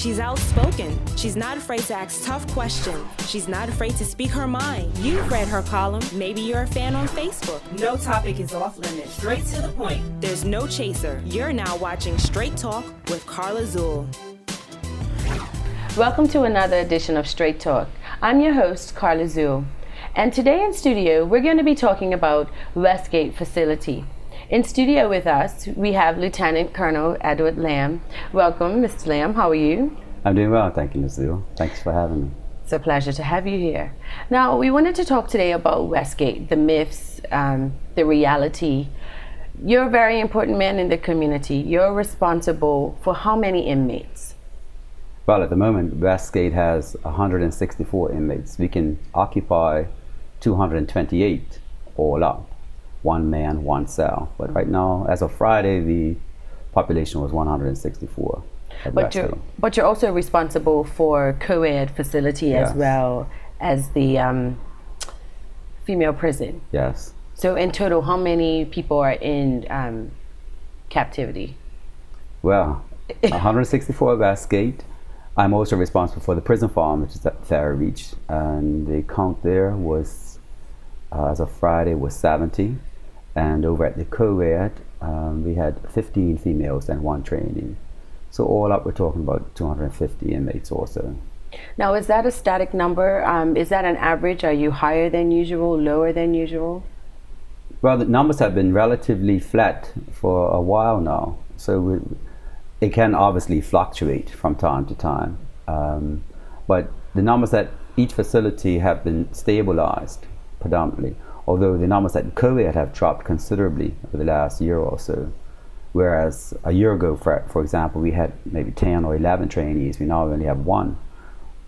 She's outspoken. She's not afraid to ask tough questions. She's not afraid to speak her mind. You've read her column. Maybe you're a fan on Facebook. No topic is off limits. Straight to the point. There's no chaser. You're now watching Straight Talk with Carla Zuill. Welcome to another edition of Straight Talk. I'm your host, Carla Zuill. And today in studio, we're going to be talking about Westgate Facility. In studio with us, we have Lieutenant Colonel Edward Lamb. Welcome, Mr. Lamb. How are you? I'm doing well, thank you, Ms. Zuill. Thanks for having me. It's a pleasure to have you here. Now, we wanted to talk today about Westgate, the myths, the reality. You're a very important man in the community. You're responsible for how many inmates? Well, at the moment, Westgate has 164 inmates. We can occupy 228 all up. One man, one cell. But right now, as of Friday, the population was 164 at Westgate. But you're also responsible for Coed facility Yes. as well as the female prison. Yes. So in total, how many people are in captivity? Well, 164 at Westgate. I'm also responsible for the prison farm, which is at Ferry Reach. And the count there was, as of Friday, was 70. And over at the Coed, we had 15 females and one trainee. So all up, we're talking about 250 inmates also. Now, is that a static number? Is that an average? Are you higher than usual, lower than usual? Well, the numbers have been relatively flat for a while now. So it can obviously fluctuate from time to time. But the numbers at each facility have been stabilized predominantly. Although the numbers at Coed have dropped considerably over the last year or so. Whereas a year ago, for example, we had maybe 10 or 11 trainees, we now only have one.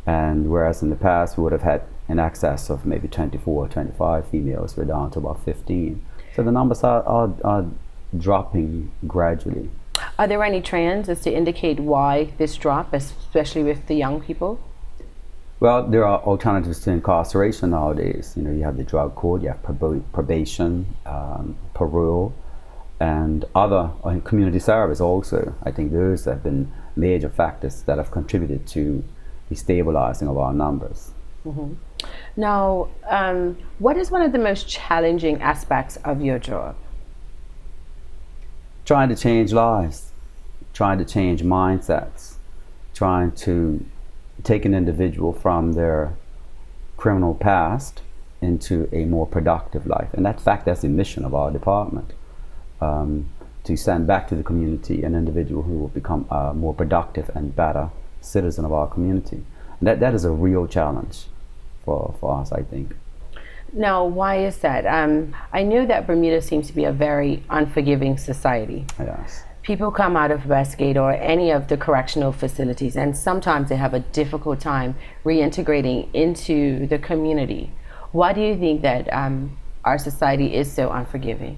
And whereas in the past we would have had in excess of maybe 24 or 25 females, we're down to about 15. So the numbers are dropping gradually. Are there any trends as to indicate why this drop, especially with the young people? Well, there are alternatives to incarceration nowadays. You know, you have the drug court, you have probation, parole, and other community service also. I think those have been major factors that have contributed to the stabilizing of our numbers. Mm-hmm. Now, what is one of the most challenging aspects of your job? Trying to change lives, trying to change mindsets, trying to take an individual from their criminal past into a more productive life. And that's the mission of our department, to send back to the community an individual who will become a more productive and better citizen of our community. And that is a real challenge for us, I think. Now, why is that? I know that Bermuda seems to be a very unforgiving society. Yes. People come out of Westgate or any of the correctional facilities, and sometimes they have a difficult time reintegrating into the community. Why do you think that our society is so unforgiving?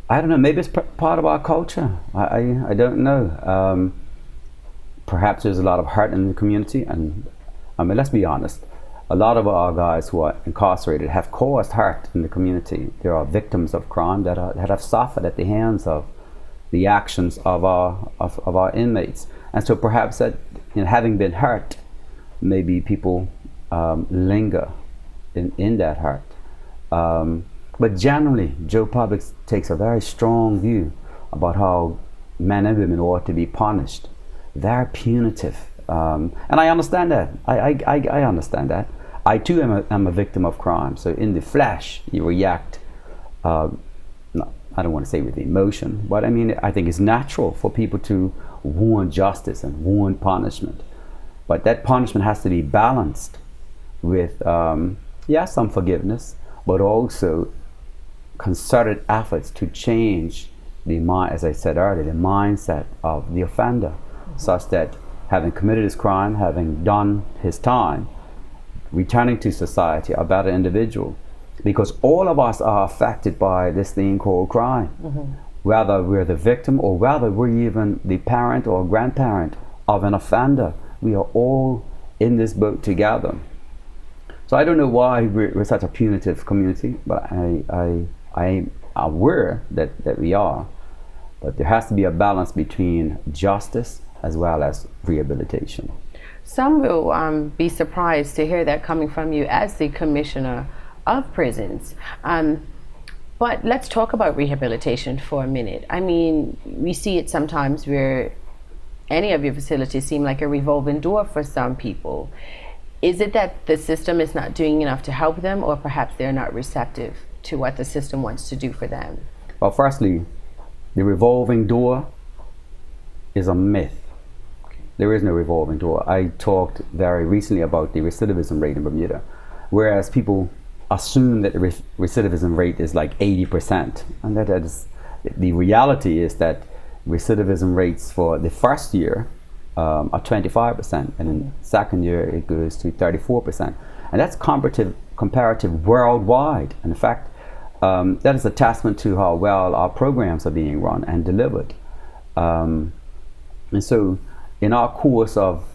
I don't know, maybe it's part of our culture. I don't know. Perhaps there's a lot of hurt in the community, and I mean, let's be honest. A lot of our guys who are incarcerated have caused hurt in the community. There are victims of crime that have suffered at the hands of the actions of our inmates. And so perhaps that, having been hurt, maybe people linger in that hurt. But generally, Joe Public takes a very strong view about how men and women ought to be punished. Very punitive. And I understand that. I understand that. I too am a victim of crime. So in the flesh, you react, I don't want to say with emotion, but I mean, I think it's natural for people to want justice and want punishment. But that punishment has to be balanced with, some forgiveness, but also concerted efforts to change the mind, as I said earlier, the mindset of the offender, such that having committed his crime, having done his time, returning to society a better individual. Because all of us are affected by this thing called crime. Mm-hmm. Whether we're the victim or whether we're even the parent or grandparent of an offender, we are all in this boat together. So I don't know why we're such a punitive community, but I'm aware that we are. But there has to be a balance between justice as well as rehabilitation. Some will be surprised to hear that coming from you as the commissioner of prisons. But let's talk about rehabilitation for a minute. I mean, we see it sometimes where any of your facilities seem like a revolving door for some people. Is it that the system is not doing enough to help them, or perhaps they're not receptive to what the system wants to do for them? Well, firstly, the revolving door is a myth. There is no revolving door. I talked very recently about the recidivism rate in Bermuda, whereas people assume that the recidivism rate is like 80%, and that is, the reality is that recidivism rates for the first year are 25%, and in the second year it goes to 34%, and that's comparative worldwide. And in fact, that is a testament to how well our programs are being run and delivered. And so in our course of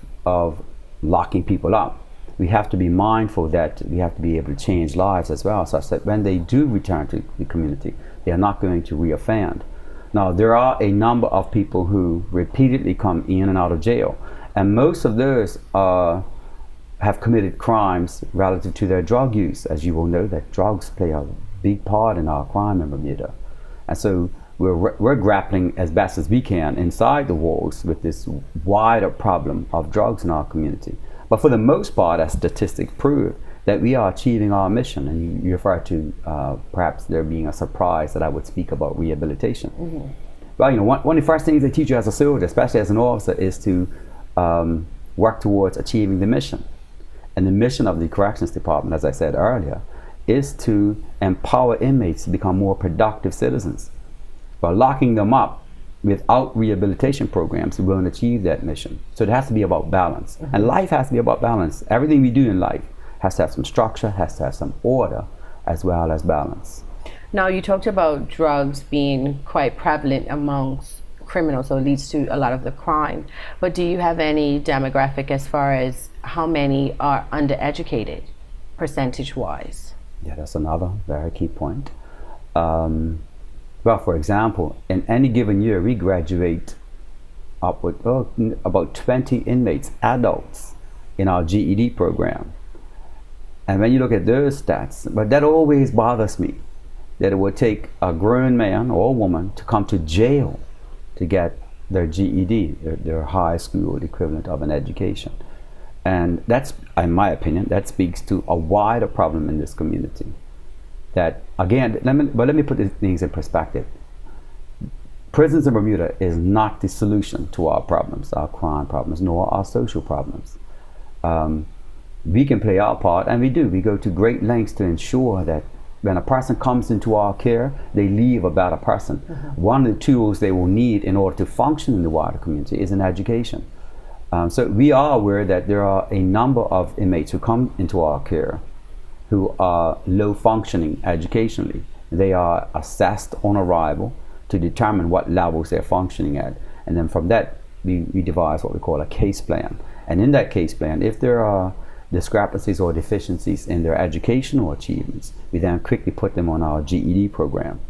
locking people up, we have to be mindful that we have to be able to change lives as well, such that when they do return to the community, they are not going to reoffend. Now, there are a number of people who repeatedly come in and out of jail, and most of those have committed crimes relative to their drug use. As you will know, that drugs play a big part in our crime in Bermuda. And so we're grappling as best as we can inside the walls with this wider problem of drugs in our community. But for the most part, as statistics prove, that we are achieving our mission. And you refer to perhaps there being a surprise that I would speak about rehabilitation. Mm-hmm. Well, you know, one of the first things they teach you as a soldier, especially as an officer, is to work towards achieving the mission. And the mission of the Corrections Department, as I said earlier, is to empower inmates to become more productive citizens. By locking them up without rehabilitation programs, we won't achieve that mission. So it has to be about balance. Mm-hmm. And life has to be about balance. Everything we do in life has to have some structure, has to have some order, as well as balance. Now, you talked about drugs being quite prevalent amongst criminals, so it leads to a lot of the crime. But do you have any demographic as far as how many are undereducated, percentage-wise? Yeah, that's another very key point. Well, for example, in any given year, we graduate upward about 20 inmates, adults, in our GED program. And when you look at those stats, but that always bothers me, that it would take a grown man or woman to come to jail to get their GED, their high school equivalent of an education. And that's, in my opinion, that speaks to a wider problem in this community. That, again, let me put these things in perspective. Prisons in Bermuda is not the solution to our problems, our crime problems, nor our social problems. We can play our part, and we do. We go to great lengths to ensure that when a person comes into our care, they leave a better person. Mm-hmm. One of the tools they will need in order to function in the wider community is an education. So we are aware that there are a number of inmates who come into our care who are low functioning educationally. They are assessed on arrival to determine what levels they're functioning at. And then from that, we devise what we call a case plan. And in that case plan, if there are discrepancies or deficiencies in their educational achievements, we then quickly put them on our GED program,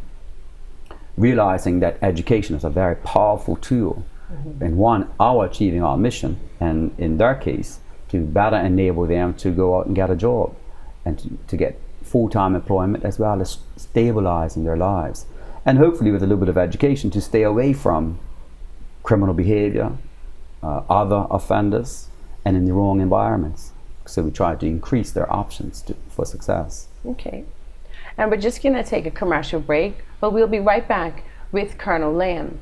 realizing that education is a very powerful tool. Mm-hmm. And one, our achieving our mission, and in their case, to better enable them to go out and get a job and to get full-time employment, as well as stabilizing their lives. And hopefully with a little bit of education to stay away from criminal behavior, other offenders, and in the wrong environments. So we try to increase their options for success. Okay. And we're just going to take a commercial break, but we'll be right back with Colonel Lamb.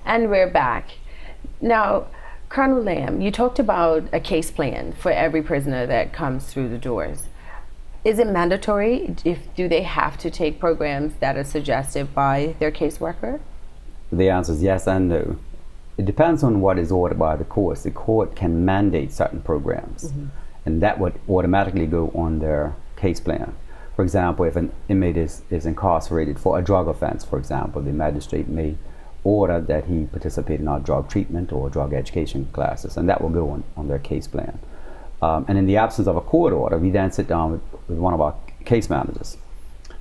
And we're back. Now, Colonel Lamb, you talked about a case plan for every prisoner that comes through the doors. Is it mandatory? Do they have to take programs that are suggested by their caseworker? The answer is yes and no. It depends on what is ordered by the court. The court can mandate certain programs, mm-hmm. and that would automatically go on their case plan. For example, if an inmate is incarcerated for a drug offense, for example, the magistrate may order that he participate in our drug treatment or drug education classes, and that will go on their case plan. And in the absence of a court order, we then sit down with one of our case managers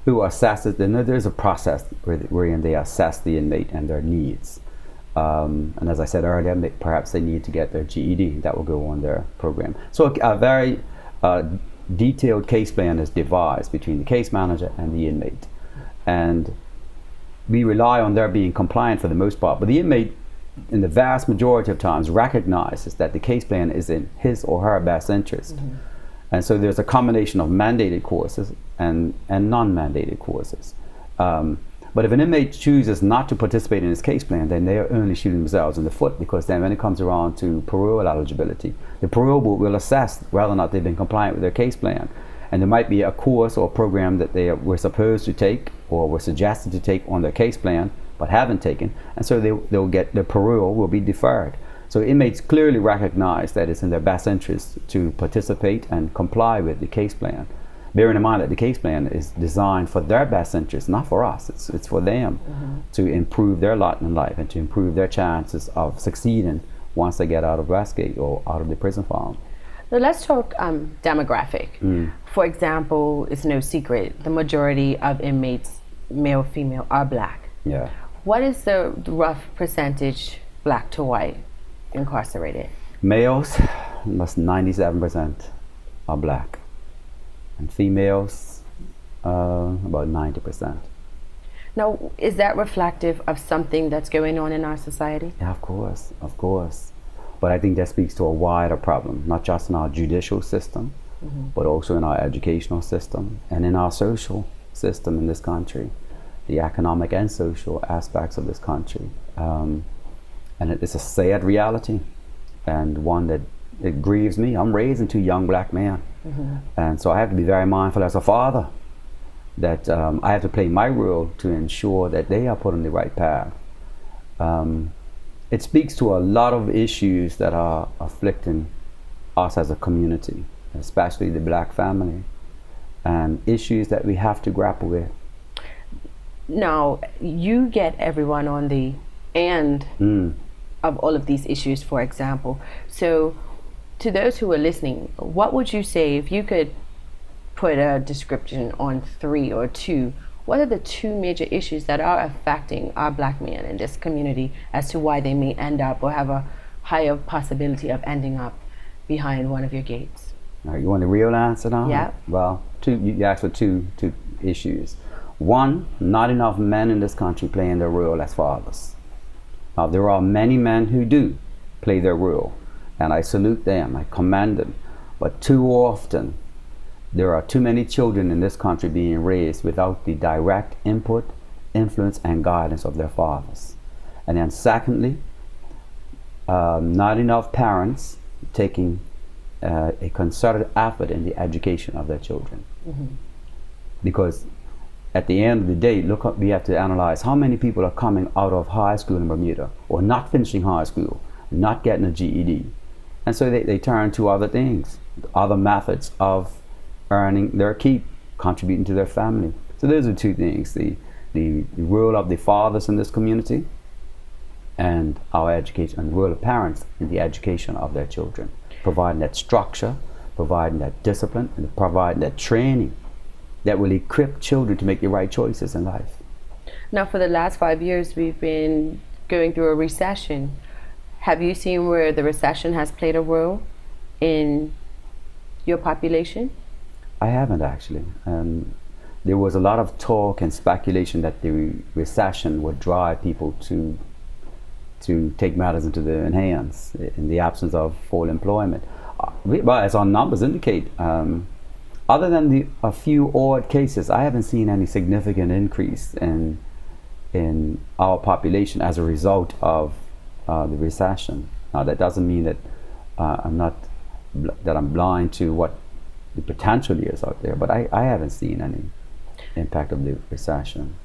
who assesses, there's a process wherein they assess the inmate and their needs. And as I said earlier, perhaps they need to get their GED. That will go on their program. So a very detailed case plan is devised between the case manager and the inmate. And we rely on their being compliant for the most part. But the inmate, in the vast majority of times, recognizes that the case plan is in his or her best interest. Mm-hmm. And so there's a combination of mandated courses and non-mandated courses. But if an inmate chooses not to participate in his case plan, then they are only shooting themselves in the foot, because then when it comes around to parole eligibility, the parole board will assess whether or not they've been compliant with their case plan. And there might be a course or a program that they were supposed to take or were suggested to take on their case plan but haven't taken, and so they'll get, the parole will be deferred. So inmates clearly recognize that it's in their best interest to participate and comply with the case plan, bearing in mind that the case plan is designed for their best interest, not for us. It's for them to improve their lot in life and to improve their chances of succeeding once they get out of Westgate or out of the prison farm. So let's talk demographic. For example, it's no secret, the majority of inmates, male, female, are black. Yeah. What is the rough percentage black to white incarcerated? Males, almost 97% are black. And females, about 90%. Now, is that reflective of something that's going on in our society? Yeah, of course. But I think that speaks to a wider problem, not just in our judicial system, but also in our educational system and in our social system in this country, the economic and social aspects of this country. And it's a sad reality, and one that it grieves me. I'm raising two young black men, and so I have to be very mindful as a father that I have to play my role to ensure that they are put on the right path. It speaks to a lot of issues that are afflicting us as a community, especially the black family, and issues that we have to grapple with. Now, you get everyone on the end of all of these issues, for example. So, to those who are listening, what would you say, if you could put a description on 3 or 2, what are the 2 major issues that are affecting our black men in this community as to why they may end up or have a higher possibility of ending up behind one of your gates? Now, you want the real answer now? Yeah. Well, you asked for two issues. One, not enough men in this country playing their role as fathers. Now, there are many men who do play their role, and I salute them, I commend them. But too often, there are too many children in this country being raised without the direct input, influence, and guidance of their fathers. And then secondly, not enough parents taking a concerted effort in the education of their children. Because at the end of the day, we have to analyze how many people are coming out of high school in Bermuda or not finishing high school, not getting a GED. And so they turn to other things, other methods of earning their keep, contributing to their family. So those are 2 things, the role of the fathers in this community and our education, and the role of parents in the education of their children, providing that structure, providing that discipline, and providing that training that will equip children to make the right choices in life. Now, for the last 5 years, we've been going through a recession. Have you seen where the recession has played a role in your population? I haven't, actually. There was a lot of talk and speculation that the recession would drive people to take matters into their own hands in the absence of full employment. Well, as our numbers indicate, other than a few odd cases, I haven't seen any significant increase in our population as a result of the recession. Now, that doesn't mean that I'm blind to what the potential is out there, but I haven't seen any impact of the recession.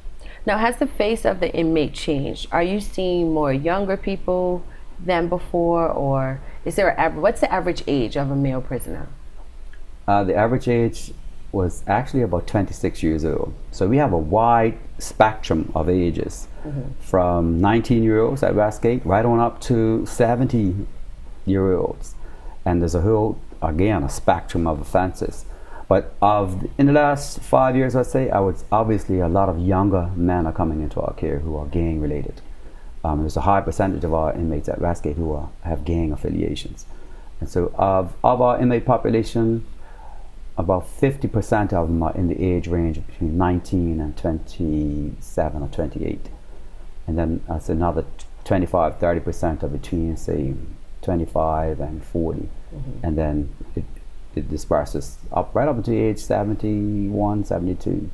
Now, has the face of the inmate changed? Are you seeing more younger people than before, or is there what's the average age of a male prisoner? The average age was actually about 26 years old. So we have a wide spectrum of ages, from 19-year-olds at Westgate right on up to 70-year-olds. And there's a spectrum of offenses. But in the last 5 years, I'd say, obviously a lot of younger men are coming into our care who are gang related. There's a high percentage of our inmates at Westgate who have gang affiliations. And so of our inmate population, about 50% of them are in the age range of between 19 and 27 or 28. And then that's another 25-30% are between, say, 25 and 40. Mm-hmm. And then it disperses right up to age 71, 72.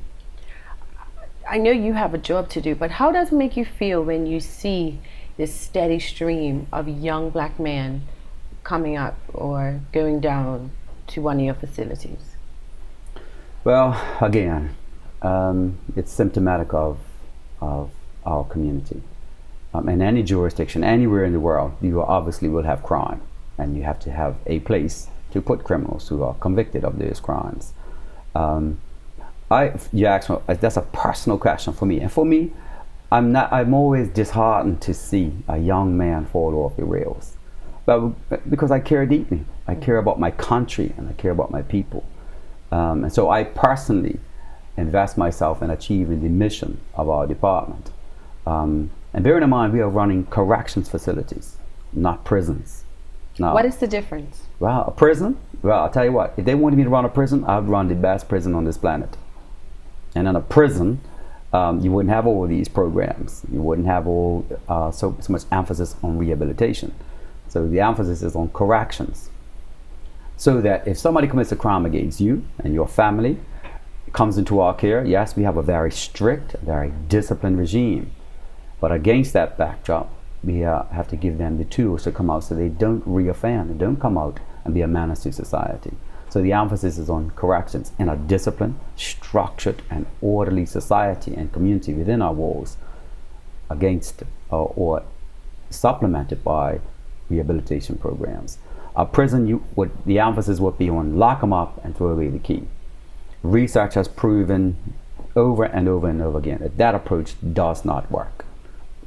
I know you have a job to do, but how does it make you feel when you see this steady stream of young black men coming up or going down to one of your facilities? Well, again, it's symptomatic of our community. In any jurisdiction, anywhere in the world, you obviously will have crime, and you have to have a place to put criminals who are convicted of those crimes. You asked me, that's a personal question for me, and for me, I'm always disheartened to see a young man fall off the rails, but because I care deeply. I care about my country and I care about my people, and so I personally invest myself in achieving the mission of our department. And bearing in mind, we are running corrections facilities, not prisons. Now, what is the difference? Well, a prison, I'll tell you what, if they wanted me to run a prison, I'd run the best prison on this planet. And in a prison, you wouldn't have all these programs. You wouldn't have so much emphasis on rehabilitation. So the emphasis is on corrections. So that if somebody commits a crime against you and your family comes into our care, yes, we have a very strict, very disciplined regime. But against that backdrop, we have to give them the tools to come out so they don't reoffend, they don't come out and be a menace to society. So the emphasis is on corrections in a disciplined, structured, and orderly society and community within our walls, against or supplemented by rehabilitation programs. A prison, the emphasis would be on lock them up and throw away the key. Research has proven over and over and over again that approach does not work.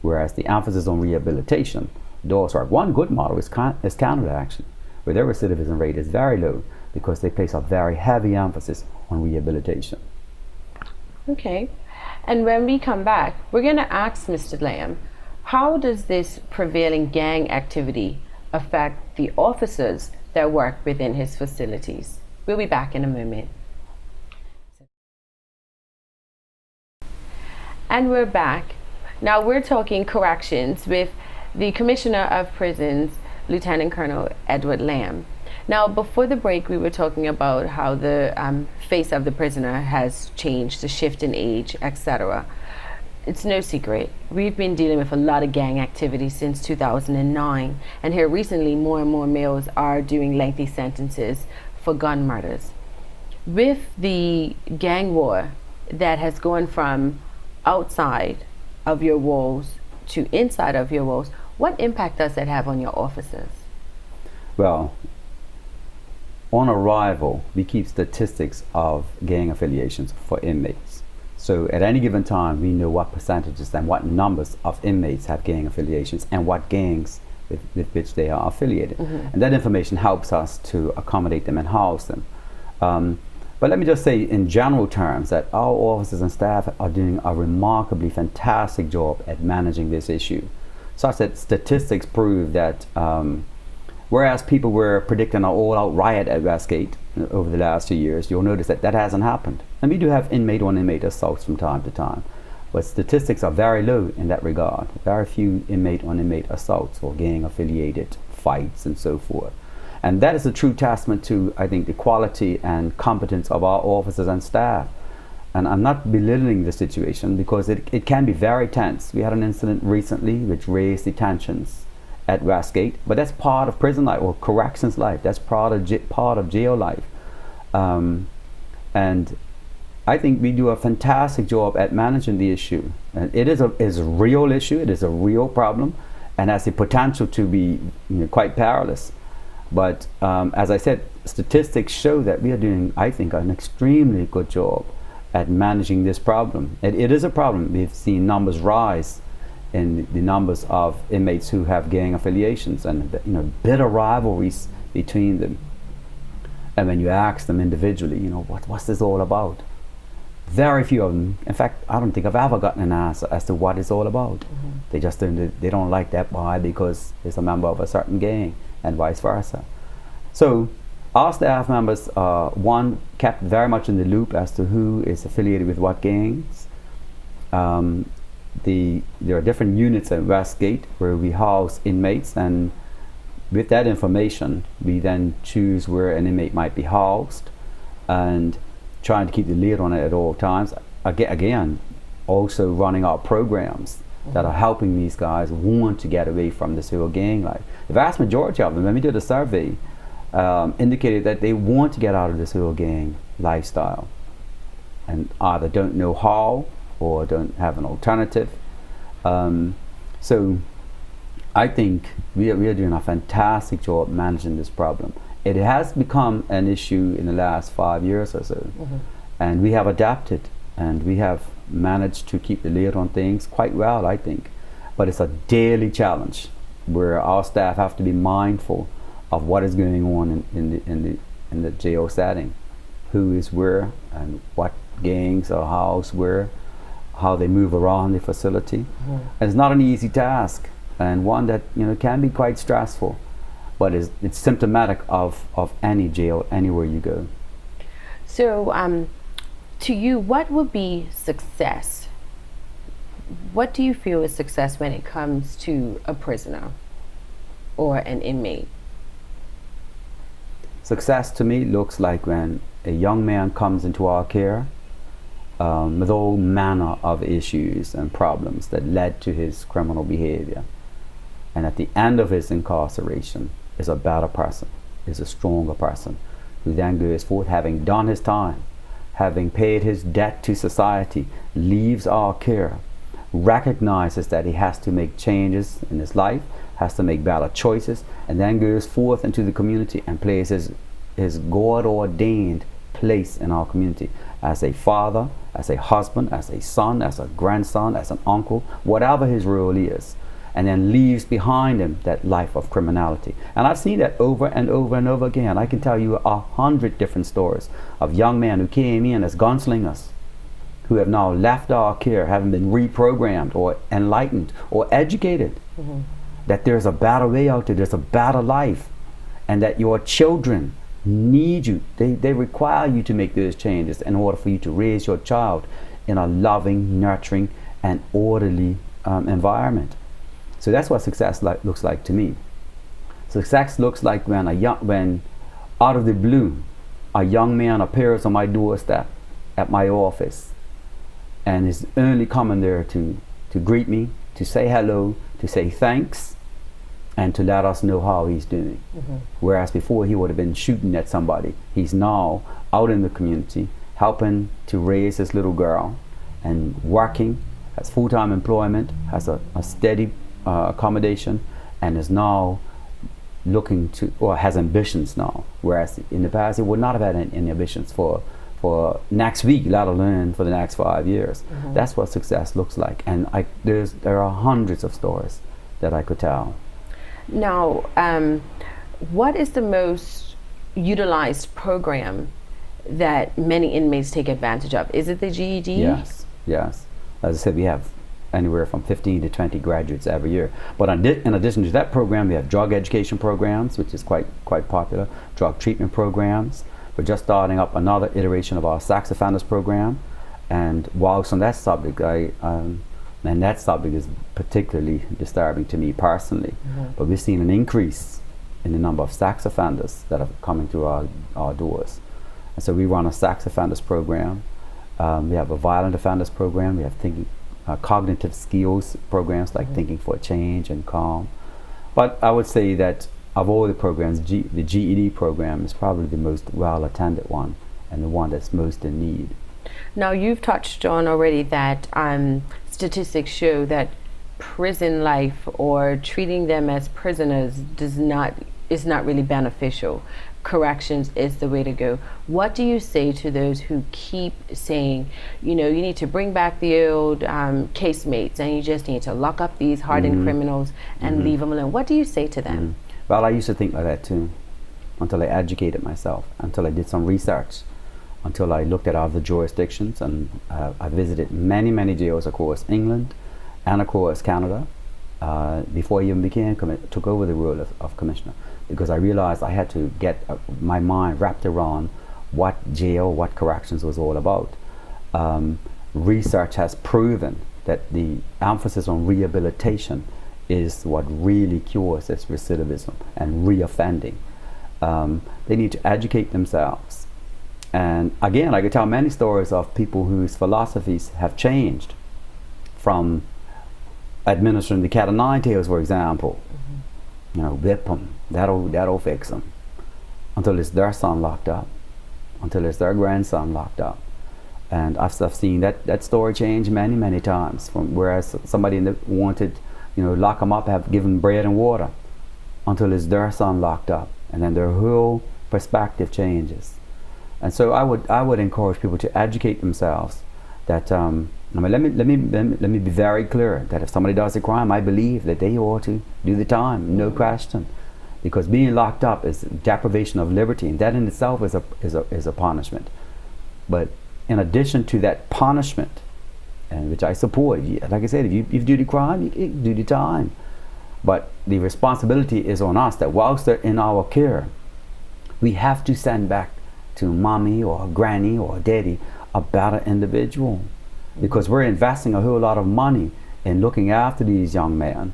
Whereas the emphasis on rehabilitation does work. One good model is Canada, actually, where their recidivism rate is very low because they place a very heavy emphasis on rehabilitation. Okay, and when we come back, we're going to ask Mr. Lamb, how does this prevailing gang activity affect the officers that work within his facilities? We'll be back in a moment. And we're back. Now we're talking corrections with the Commissioner of Prisons, Lieutenant Colonel Edward Lamb. Now before the break, we were talking about how the face of the prisoner has changed, the shift in age, etc. It's no secret. We've been dealing with a lot of gang activity since 2009, and here recently more and more males are doing lengthy sentences for gun murders. With the gang war that has gone from outside of your walls to inside of your walls, what impact does that have on your officers? Well, on arrival, we keep statistics of gang affiliations for inmates. So at any given time, we know what percentages and what numbers of inmates have gang affiliations and what gangs with which they are affiliated. Mm-hmm. And that information helps us to accommodate them and house them. But let me just say in general terms that our officers and staff are doing a remarkably fantastic job at managing this issue, such that statistics prove that whereas people were predicting an all-out riot at Westgate over the last 2 years, you'll notice that that hasn't happened. And we do have inmate-on-inmate assaults from time to time, but statistics are very low in that regard. Very few inmate-on-inmate assaults or gang-affiliated fights and so forth. And that is a true testament to, I think, the quality and competence of our officers and staff. And I'm not belittling the situation because it can be very tense. We had an incident recently which raised the tensions at Westgate, but that's part of prison life or corrections life. That's part of jail life. And I think we do a fantastic job at managing the issue. And it is a real issue. It is a real problem, and has the potential to be quite perilous. But as I said, statistics show that we are doing, I think, an extremely good job at managing this problem. It is a problem. We've seen numbers rise in the numbers of inmates who have gang affiliations and bitter rivalries between them. And when you ask them individually, you know, what's this all about? Very few of them, in fact, I don't think I've ever gotten an answer as to what it's all about. They just they don't like that boy because he's a member of a certain gang, and vice versa. So our staff members, one, kept very much in the loop as to who is affiliated with what gangs. There are different units at Westgate where we house inmates, and with that information, we then choose where an inmate might be housed, and trying to keep the lid on it at all times. Again, also running our programs that are helping these guys want to get away from this whole gang life. The vast majority of them, when we did a survey, indicated that they want to get out of this whole gang lifestyle, and either don't know how or don't have an alternative. So I think we are doing a fantastic job managing this problem. It has become an issue in the last 5 years or so, and we have adapted, and we have managed to keep the lid on things quite well, I think. But it's a daily challenge where our staff have to be mindful of what is going on in the jail setting, who is where, and what gangs are housed where, how they move around the facility. And it's not an easy task, and one that, you know, can be quite stressful, but it's symptomatic of any jail anywhere you go. So to you, what would be success? What do you feel is success when it comes to a prisoner or an inmate? Success to me looks like when a young man comes into our care with all manner of issues and problems that led to his criminal behavior, and at the end of his incarceration is a better person, is a stronger person, who then goes forth, having done his time, having paid his debt to society, leaves our care, recognizes that he has to make changes in his life, has to make better choices, and then goes forth into the community and plays his God-ordained place in our community as a father, as a husband, as a son, as a grandson, as an uncle, whatever his role is, and then leaves behind him that life of criminality. And I've seen that over and over and over again. I can tell you 100 different stories of young men who came in as gunslingers, who have now left our care, having been reprogrammed or enlightened or educated, that there's a better way out there, there's a better life, and that your children need you. They require you to make those changes in order for you to raise your child in a loving, nurturing, and orderly environment. So that's what success looks like to me. Success looks like when out of the blue, a young man appears on my doorstep at my office and is only coming there to greet me, to say hello, to say thanks, and to let us know how he's doing. Whereas before he would have been shooting at somebody, he's now out in the community helping to raise his little girl and working, has full-time employment, has a steady accommodation, and is now looking to, or has ambitions now, whereas in the past he would not have had any ambitions for next week, let alone for the next 5 years. That's what success looks like, and there are hundreds of stories that I could tell. Now, what is the most utilized program that many inmates take advantage of? Is it the GED? Yes. As I said, we have anywhere from 15 to 20 graduates every year. But in addition to that program, we have drug education programs, which is quite popular, drug treatment programs. We're just starting up another iteration of our sex offenders program. And whilst on that subject, and that subject is particularly disturbing to me personally, but we've seen an increase in the number of sex offenders that are coming through our doors. And so we run a sex offenders program. We have a violent offenders program. We have cognitive skills programs like Thinking for a Change and Calm. But I would say that of all the programs, the GED program is probably the most well-attended one and the one that's most in need. Now, you've touched on already that statistics show that prison life or treating them as prisoners is not really beneficial. Corrections is the way to go. What do you say to those who keep saying, you need to bring back the old casemates and you just need to lock up these hardened criminals and leave them alone? What do you say to them? Well, I used to think like that too. until I educated myself, until I did some research, until I looked at other jurisdictions, and I visited many jails across England and across Canada before I even took over the role of commissioner, because I realized I had to get my mind wrapped around what jail, what corrections was all about. Research has proven that the emphasis on rehabilitation is what really cures this recidivism and reoffending. They need to educate themselves. And again, I could tell many stories of people whose philosophies have changed, from administering the cat o' nine tails, for example. You know, whip them, that'll fix them, until it's their son locked up, until it's their grandson locked up. And I've seen that story change many times, from whereas somebody wanted, lock them up, have given bread and water, until it's their son locked up, and then their whole perspective changes. And so I would encourage people to educate themselves. That let me be very clear that if somebody does a crime, I believe that they ought to do the time, no question, because being locked up is deprivation of liberty, and that in itself is a punishment. But in addition to that punishment, and which I support, like I said, if you do the crime, you do the time. But the responsibility is on us, that whilst they're in our care, we have to send back to mommy or granny or daddy a better individual, because we're investing a whole lot of money in looking after these young men,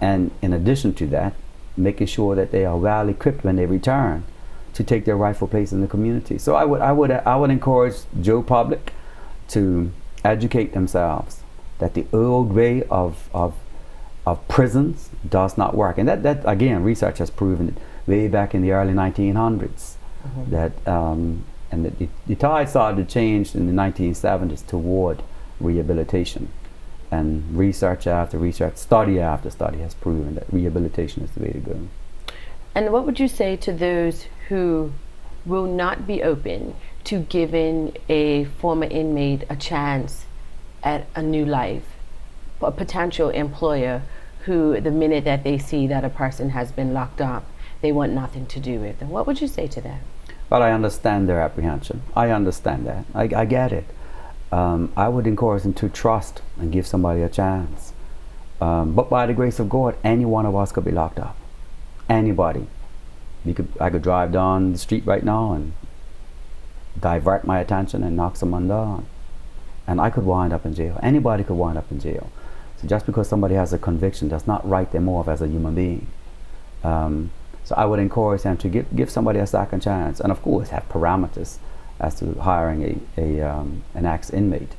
and in addition to that, making sure that they are well equipped when they return to take their rightful place in the community. So I would encourage Joe public to educate themselves that the old way of prisons does not work, and that again, research has proven it way back in the early 1900s. That and the tide started to change in the 1970s toward rehabilitation, and research after research, study after study has proven that rehabilitation is the way to go. And what would you say to those who will not be open to giving a former inmate a chance at a new life, a potential employer who, the minute that they see that a person has been locked up, they want nothing to do with them? What would you say to them? Well, I understand their apprehension. I understand that. I get it. I would encourage them to trust and give somebody a chance. But by the grace of God, any one of us could be locked up. Anybody. I could drive down the street right now and divert my attention and knock someone down, and I could wind up in jail. Anybody could wind up in jail. So just because somebody has a conviction does not write them off as a human being. So I would encourage them to give somebody a second chance, and of course have parameters as to hiring an ex-inmate.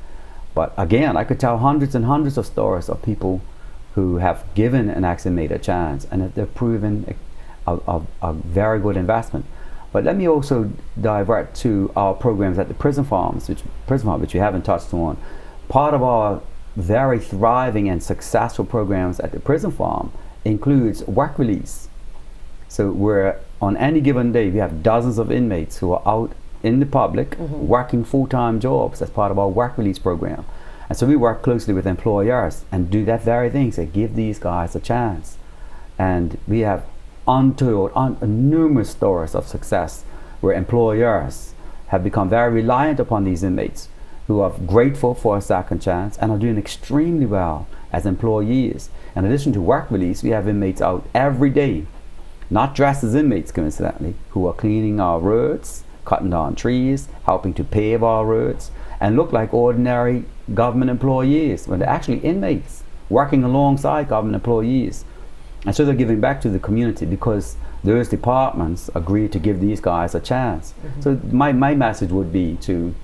But again, I could tell hundreds and hundreds of stories of people who have given an ex-inmate a chance, and they've proven a very good investment. But let me also divert to our programs at the prison farms, which we haven't touched on. Part of our very thriving and successful programs at the prison farm includes work release. So where on any given day we have dozens of inmates who are out in the public working full-time jobs as part of our work release program. And so we work closely with employers and do that very thing, so give these guys a chance. And we have untold numerous stories of success where employers have become very reliant upon these inmates, who are grateful for a second chance and are doing extremely well as employees. In addition to work release, we have inmates out every day, not dressed as inmates coincidentally, who are cleaning our roads, cutting down trees, helping to pave our roads, and look like ordinary government employees when they're actually inmates working alongside government employees. And so they're giving back to the community because those departments agreed to give these guys a chance. So my message would be to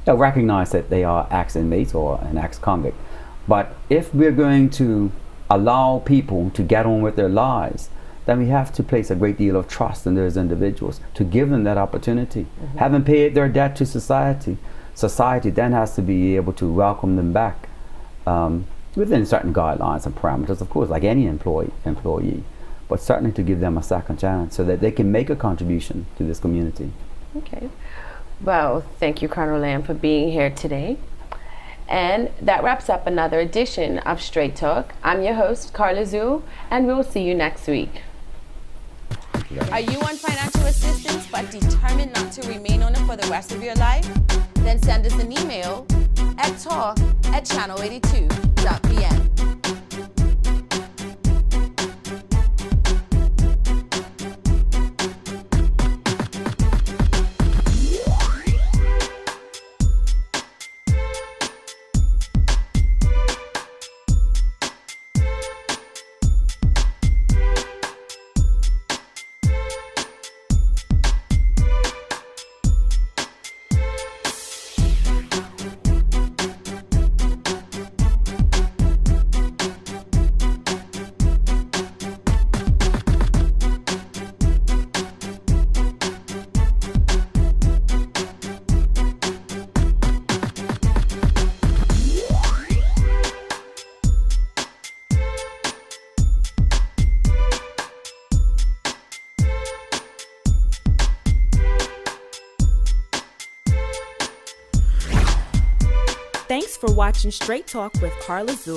recognize that they are ex-inmates or an ex-convict. But if we're going to allow people to get on with their lives, then we have to place a great deal of trust in those individuals to give them that opportunity. Having paid their debt to society, society then has to be able to welcome them back within certain guidelines and parameters, of course, like any employee, but certainly to give them a second chance so that they can make a contribution to this community. Okay. Well, thank you, Colonel Lamb, for being here today. And that wraps up another edition of Straight Talk. I'm your host, Carla Zuill, and we'll see you next week. Thank you. Are you on financial assistance but determined not to remain on it for the rest of your life? Then send us an email at talk@channel82.pm. Thanks for watching Straight Talk with Carla Zuill.